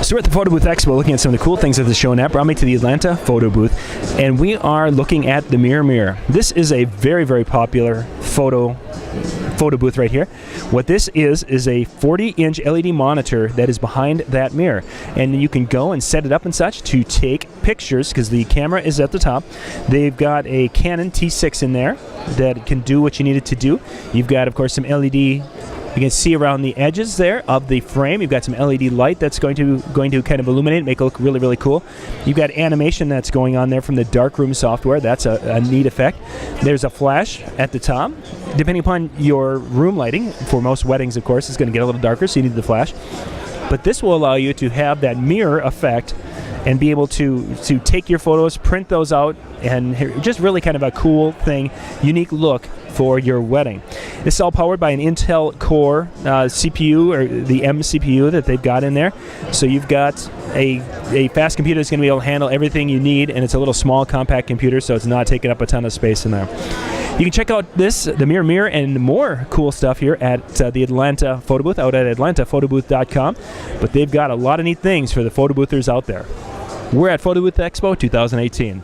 So we're at the Photo Booth Expo looking at some of the cool things of the show, and that brought me to the Atlanta Photo Booth, and we are looking at the Mirror. This is a very, very popular photo booth right here. What this is a 40-inch LED monitor that is behind that mirror, and you can go and set it up and such to take pictures because the camera is at the top. They've got a Canon T6 in there that can do what you need it to do. You've got, of course, some LED. You can see around the edges there of the frame. You've got some LED light that's going to kind of illuminate, make it look really, really cool. You've got animation that's going on there from the Darkroom software. That's a neat effect. There's a flash at the top. Depending upon your room lighting, for most weddings, of course, it's going to get a little darker, so you need the flash. But this will allow you to have that mirror effect and be able to take your photos, print those out, and just really kind of a cool thing, unique look for your wedding. This is all powered by an Intel Core CPU, or the M CPU that they've got in there. So you've got a fast computer that's going to be able to handle everything you need, and it's a little small, compact computer, so it's not taking up a ton of space in there. You can check out the Mirror, and more cool stuff here at the Atlanta Photo Booth, out at atlantaphotoBooth.com. But they've got a lot of neat things for the photo boothers out there. We're at Photo Booth Expo 2018.